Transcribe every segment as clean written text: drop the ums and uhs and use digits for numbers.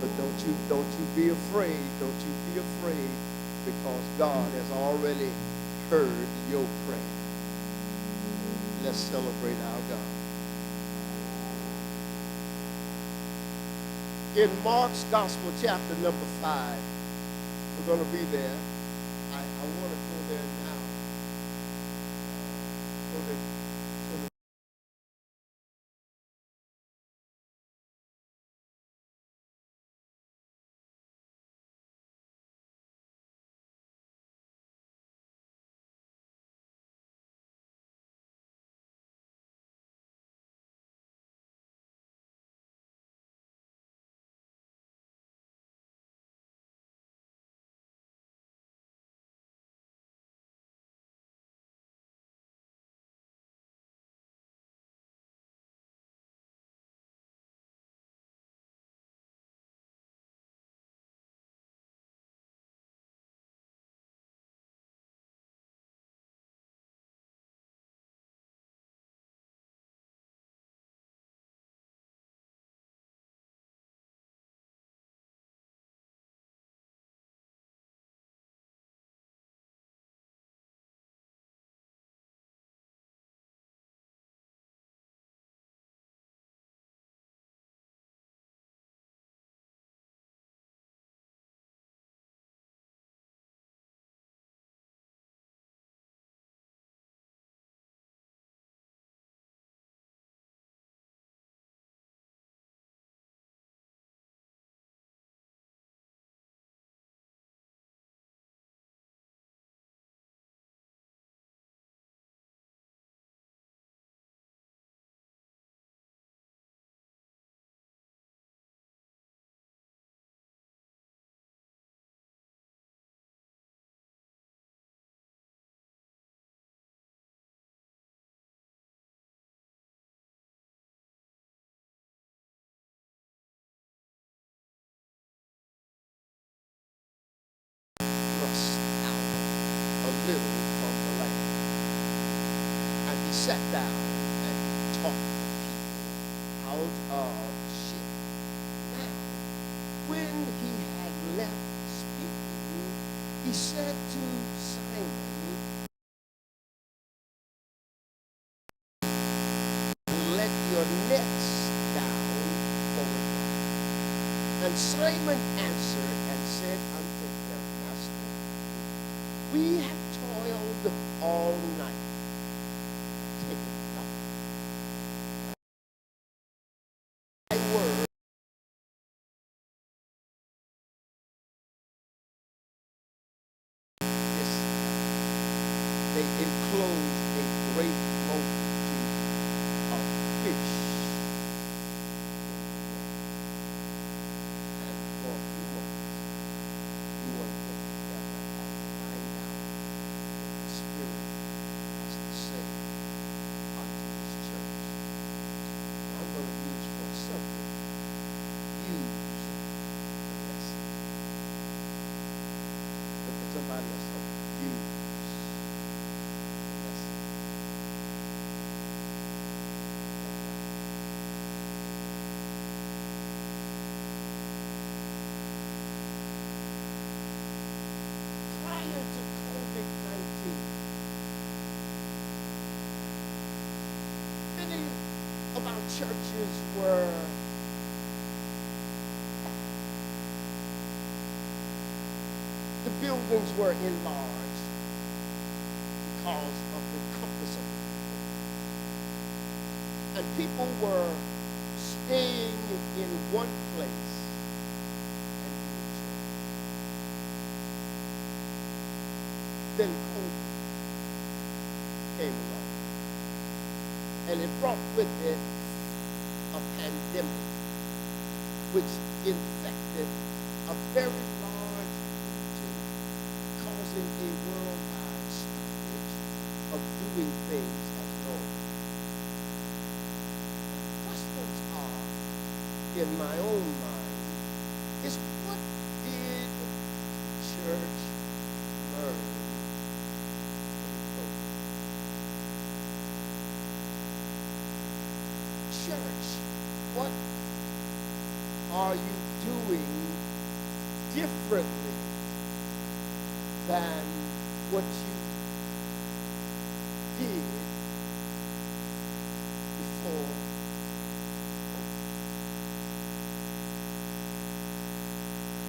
But don't you be afraid. Don't you be afraid, because God has already heard your prayer. Let's celebrate our God. In Mark's Gospel, chapter number 5, we're going to be there. I want to go there now. So that thrust out a little from the land. And he sat down and he taught the people out of the ship. Now, when he had left speaking, he said to Simon, "Let your nets down for a while." And Simon answered and said unto him, "Master, we have toiled all night, taken nothing. Thy word is." They enclosed a great multitude of fish, and for a few moments we want to get together and find out what the Spirit has to say unto His church. I'm going to use for subject, use the message. Look at somebody else, use the message. Prior to COVID-19, many of our churches were the buildings were enlarged because of the compass of the people. And people were staying in one place and doing church. Then COVID came along, and it brought with it a pandemic which infected a very large region, causing a worldwide stoppage of doing things as normal. Questions are, in my own mind, is what did the church learn from COVID? Church, what are you doing differently than what you did before.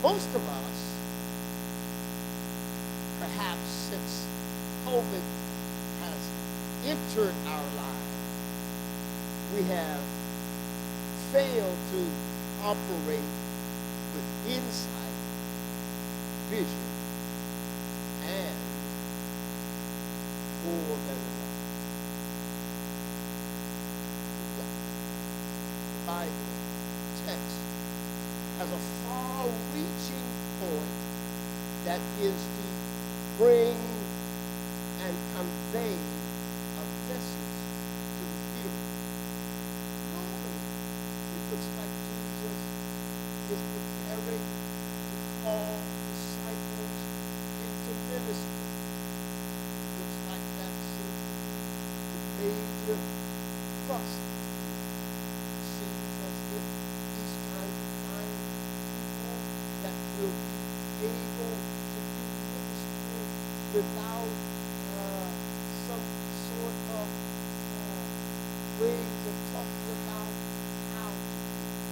Most of us, perhaps since COVID has entered our lives, we have failed to operate with insight, vision, and more than enough. The Bible text has a far-reaching point that is to bring and convey a message to the hearer. Normally, it looks like Jesus is preparing to call disciples into ministry. It looks like that's the major thrust. It seems as if he's trying to find people that will be able to do ministry without some sort of ways of talking about how to do it.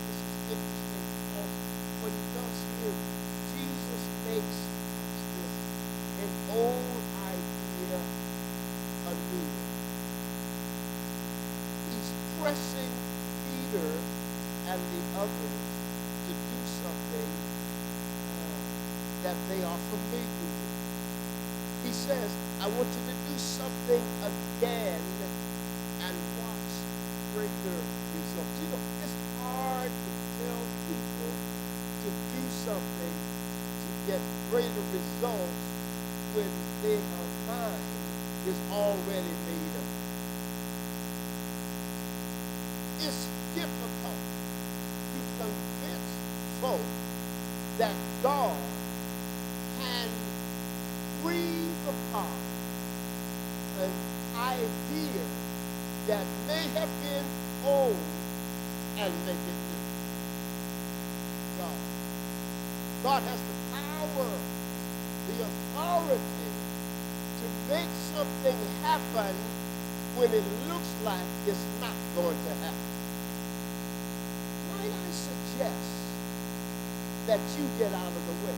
This is interesting because what he does here, Jesus makes this an old idea anew. He's pressing Peter and the others to do something that they are familiar with. He says, I want you to do something again and watch greater results. You know, it's hard to tell people to do something to get greater results when their mind is already made up. It's difficult to convince folks that God can breathe upon an idea that may have been old and make it new. God has the power, the authority to make something happen when it looks like it's not going to happen. Might I suggest that you get out of the way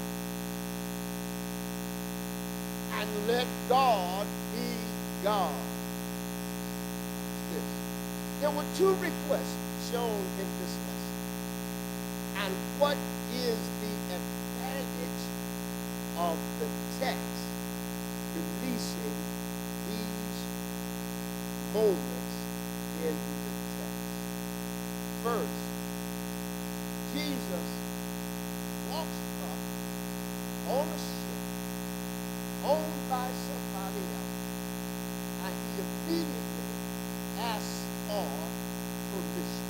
and let God be God. This. There were two requests shown in this lesson. And what is the advantage of the text releasing these moments in the text? First, Jesus walks up on a ship owned by somebody else, and he immediately asks for permission.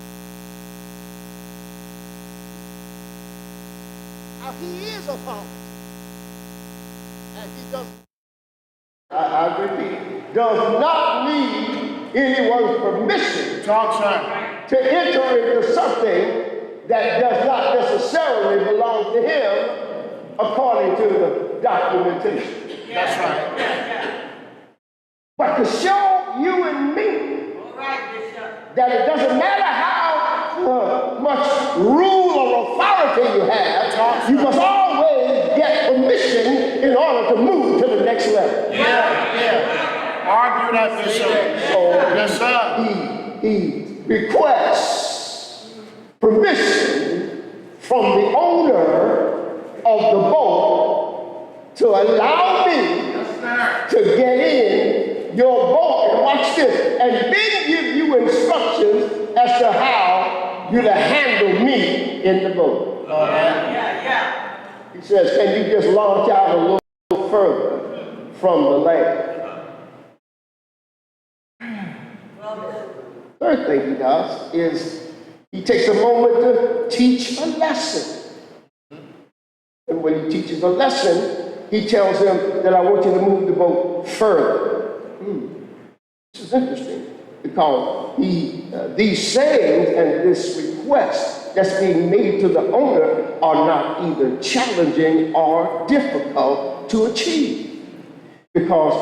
Now he is authority, and he does, I repeat, does not need anyone's permission to enter into something that does not necessarily belong to him according to the documentation. That's right. But to show you and me that it doesn't matter how much rule or authority you have, you must always get permission in order to move to the next level. Argue that, Bishop. So yes, sir. He requests permission from the owner of the boat to allow me to get in your boat, and watch this, and then give you instructions as to how you're to handle me in the boat. He says, can you just launch out a little further from the land? Third thing he does is he takes a moment to teach a lesson. And when he teaches a lesson, he tells them that I want you to move the boat further. This is interesting because these sayings and this request that's being made to the owner are not either challenging or difficult to achieve. Because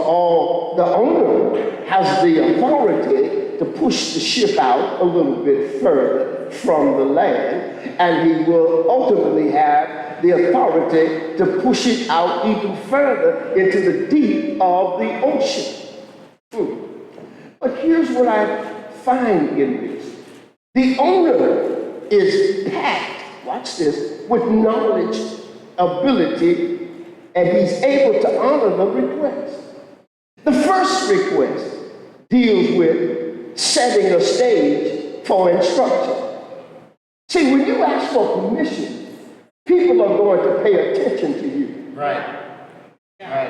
the owner has the authority to push the ship out a little bit further from the land, and he will ultimately have the authority to push it out even further into the deep of the ocean. But here's what I find in this. The owner is packed, watch this, with knowledge, ability, and he's able to honor the request. The first request deals with setting a stage for instruction. See, when you ask for permission, people are going to pay attention to you. Right.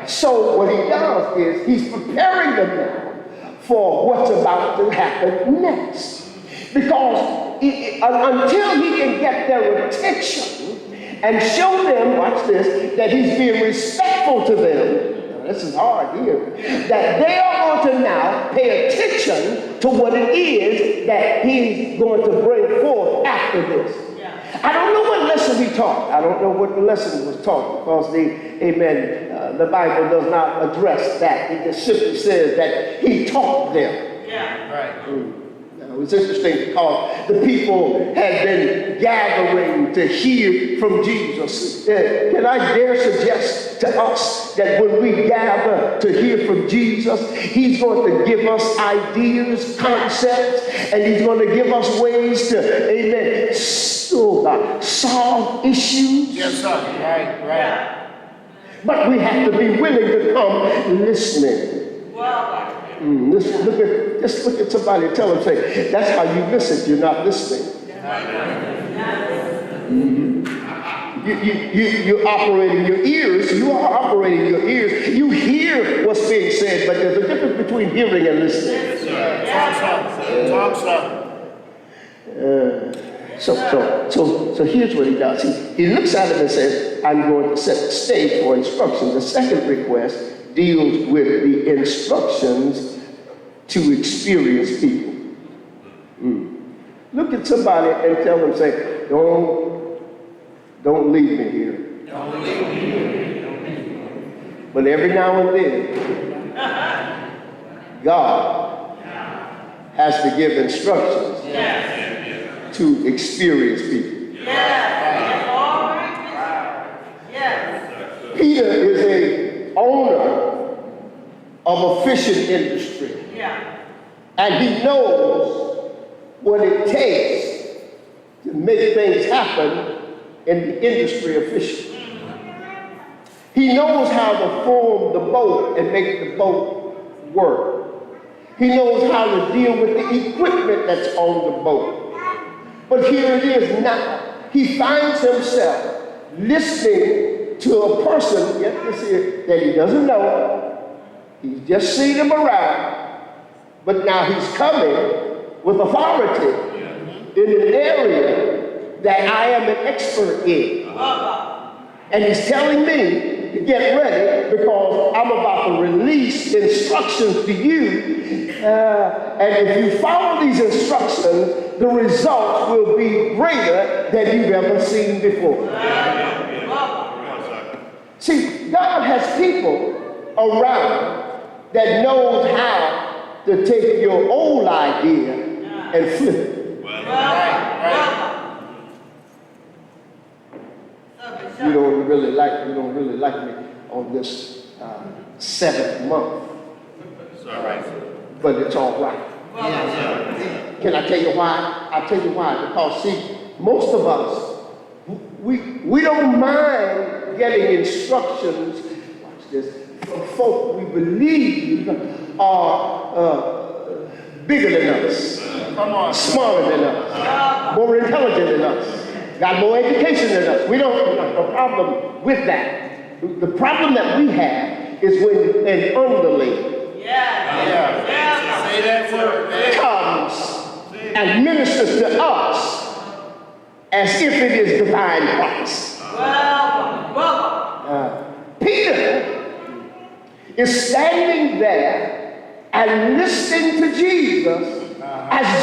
So what he does is he's preparing them now for what's about to happen next. Because until he can get their attention and show them, watch this, that he's being respectful to them, this is hard here, that they are going to now pay attention to what it is that he's going to bring forth after this. I don't know what lesson he taught. I don't know what the lesson was taught because the Bible does not address that. It just simply says that he taught them. Right. Now, it's interesting because the people had been gathering to hear from Jesus. Can I dare suggest to us that when we gather to hear from Jesus, he's going to give us ideas, concepts, and he's going to give us ways to, amen, solve issues. Yes, sir. Right. But we have to be willing to come listening. Just look at somebody and tell them, say, that's how you miss it. You're not listening. You're operating your ears. You are operating your ears. You hear what's being said, but there's a difference between hearing and listening. Talk, sir. So here's what he does. He looks at it and says, I'm going to set the stage for instruction. The second request deals with the instructions to experienced people. Look at somebody and tell them, say, don't leave me here. Don't leave me here. But every now and then, God has to give instructions to experienced people. Peter is a owner of a fishing industry. And he knows what it takes to make things happen in the industry of fishing. He knows how to form the boat and make the boat work. He knows how to deal with the equipment that's on the boat. But here it is now. He finds himself listening to a person, get this here, that he doesn't know. He's just seen him around. But now he's coming with authority in an area that I am an expert in. And he's telling me to get ready because I'm about to release instructions to you. And if you follow these instructions, the results will be greater than you've ever seen before. See, God has people around that knows how to take your old idea and flip it. You don't really like me on this 7th month. But it's all right. Can I tell you why? I'll tell you why. Because see, most of us, we don't mind getting instructions, watch this, from folk we believe are bigger than us, smarter than us, more intelligent than us, got more education than us. We don't have a problem with that. The problem that we have is when an underling Say that word. comes and ministers to us as if it is divine Christ. Peter is standing there and listening to Jesus as